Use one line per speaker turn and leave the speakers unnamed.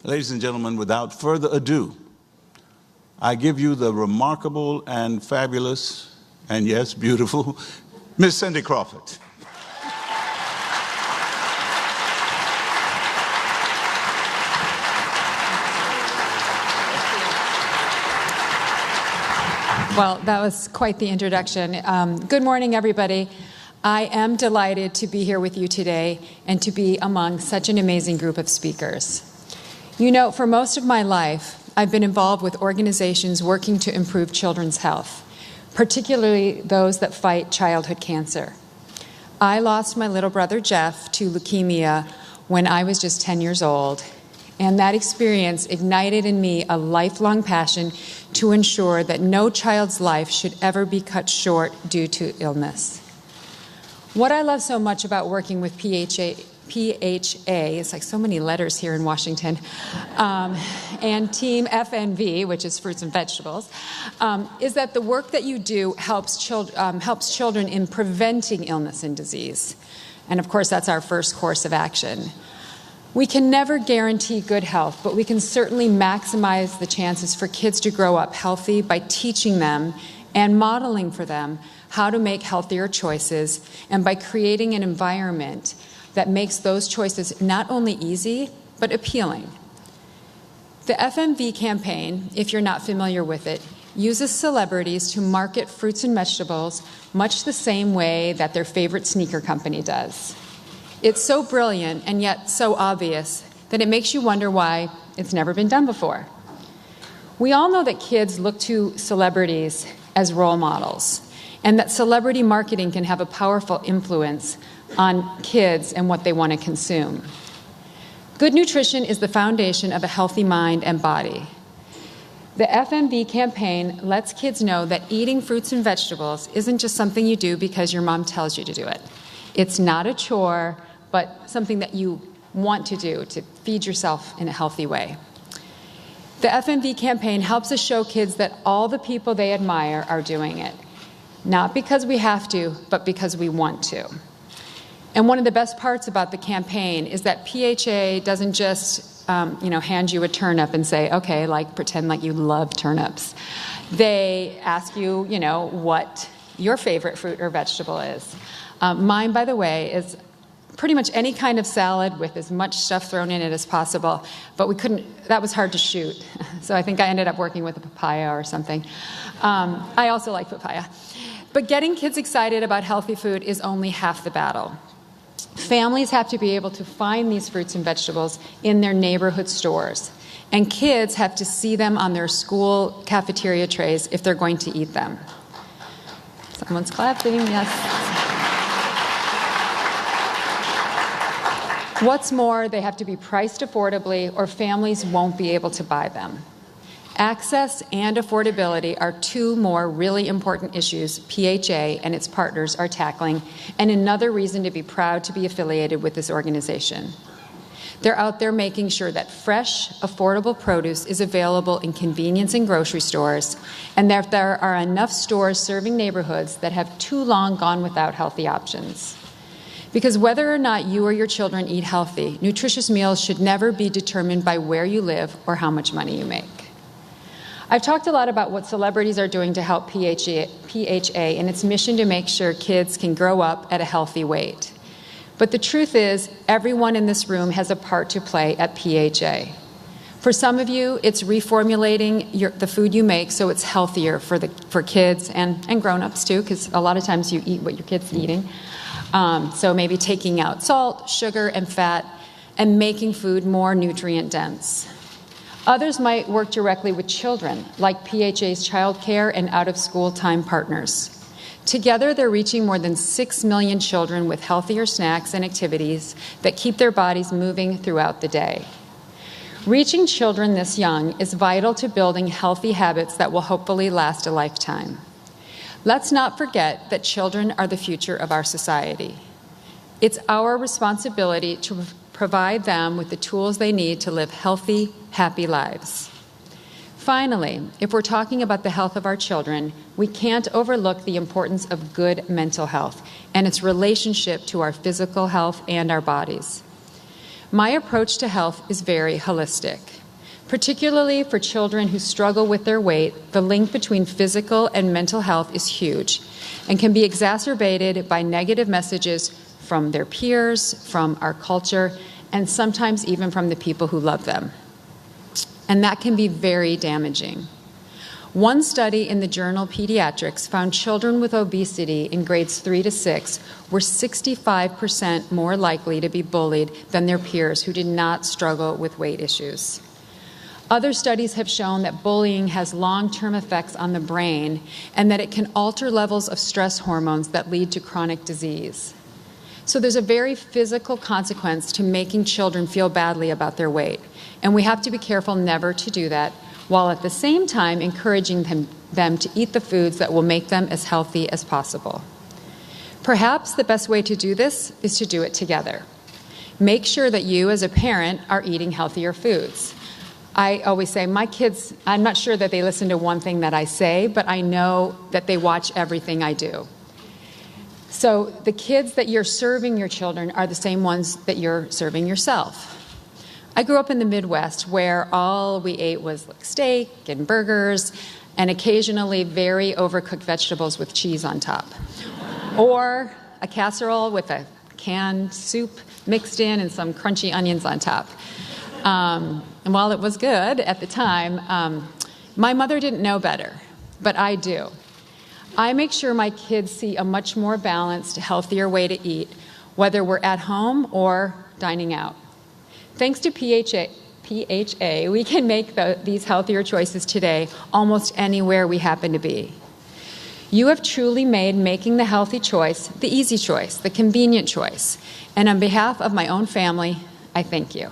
Ladies and gentlemen, without further ado, I give you the remarkable and fabulous, and yes, beautiful, Miss Cindy Crawford.
Well, that was quite the introduction. Good morning, everybody. I am delighted to be here with you today and to be among such an amazing group of speakers. You know, for most of my life, I've been involved with organizations working to improve children's health, particularly those that fight childhood cancer. I lost my little brother Jeff to leukemia when I was just 10 years old, and that experience ignited in me a lifelong passion to ensure that no child's life should ever be cut short due to illness. What I love so much about working with PHA, it's like so many letters here in Washington, and Team FNV, which is fruits and vegetables, is that the work that you do helps children in preventing illness and disease. And of course, that's our first course of action. We can never guarantee good health, but we can certainly maximize the chances for kids to grow up healthy by teaching them and modeling for them how to make healthier choices, and by creating an environment that makes those choices not only easy, but appealing. The FMV campaign, if you're not familiar with it, uses celebrities to market fruits and vegetables much the same way that their favorite sneaker company does. It's so brilliant and yet so obvious that it makes you wonder why it's never been done before. We all know that kids look to celebrities as role models, and that celebrity marketing can have a powerful influence on kids and what they want to consume. Good nutrition is the foundation of a healthy mind and body. The FMV campaign lets kids know that eating fruits and vegetables isn't just something you do because your mom tells you to do it. It's not a chore, but something that you want to do to feed yourself in a healthy way. The FMV campaign helps us show kids that all the people they admire are doing it. Not because we have to, but because we want to. And one of the best parts about the campaign is that PHA doesn't just hand you a turnip and say, okay, pretend like you love turnips. They ask you, what your favorite fruit or vegetable is. Mine, by the way, is pretty much any kind of salad with as much stuff thrown in it as possible, but that was hard to shoot. So I think I ended up working with a papaya or something. I also like papaya. But getting kids excited about healthy food is only half the battle. Families have to be able to find these fruits and vegetables in their neighborhood stores, and kids have to see them on their school cafeteria trays if they're going to eat them. Someone's clapping, yes. What's more, they have to be priced affordably or families won't be able to buy them. Access and affordability are two more really important issues PHA and its partners are tackling, and another reason to be proud to be affiliated with this organization. They're out there making sure that fresh, affordable produce is available in convenience and grocery stores, and that there are enough stores serving neighborhoods that have too long gone without healthy options. Because whether or not you or your children eat healthy, nutritious meals should never be determined by where you live or how much money you make. I've talked a lot about what celebrities are doing to help PHA and its mission to make sure kids can grow up at a healthy weight. But the truth is, everyone in this room has a part to play at PHA. For some of you, it's reformulating the food you make so it's healthier for kids and grown-ups too, because a lot of times you eat what your kid's eating. So maybe taking out salt, sugar, and fat, and making food more nutrient-dense. Others might work directly with children, like PHA's child care and out-of-school time partners. Together, they're reaching more than 6 million children with healthier snacks and activities that keep their bodies moving throughout the day. Reaching children this young is vital to building healthy habits that will hopefully last a lifetime. Let's not forget that children are the future of our society. It's our responsibility to provide them with the tools they need to live healthy, happy lives. Finally, if we're talking about the health of our children, we can't overlook the importance of good mental health and its relationship to our physical health and our bodies. My approach to health is very holistic. Particularly for children who struggle with their weight, the link between physical and mental health is huge and can be exacerbated by negative messages from their peers, from our culture, and sometimes even from the people who love them. And that can be very damaging. One study in the journal Pediatrics found children with obesity in grades 3 to 6 were 65% more likely to be bullied than their peers who did not struggle with weight issues. Other studies have shown that bullying has long-term effects on the brain and that it can alter levels of stress hormones that lead to chronic disease. So there's a very physical consequence to making children feel badly about their weight, and we have to be careful never to do that, while at the same time encouraging them to eat the foods that will make them as healthy as possible. Perhaps the best way to do this is to do it together. Make sure that you as a parent are eating healthier foods. I always say, my kids, I'm not sure that they listen to one thing that I say, but I know that they watch everything I do. So the kids that you're serving your children are the same ones that you're serving yourself. I grew up in the Midwest where all we ate was like steak and burgers and occasionally very overcooked vegetables with cheese on top. Or a casserole with a canned soup mixed in and some crunchy onions on top. And while it was good at the time, my mother didn't know better, but I do. I make sure my kids see a much more balanced, healthier way to eat, whether we're at home or dining out. Thanks to PHA, we can make these healthier choices today almost anywhere we happen to be. You have truly made making the healthy choice the easy choice, the convenient choice. And on behalf of my own family, I thank you.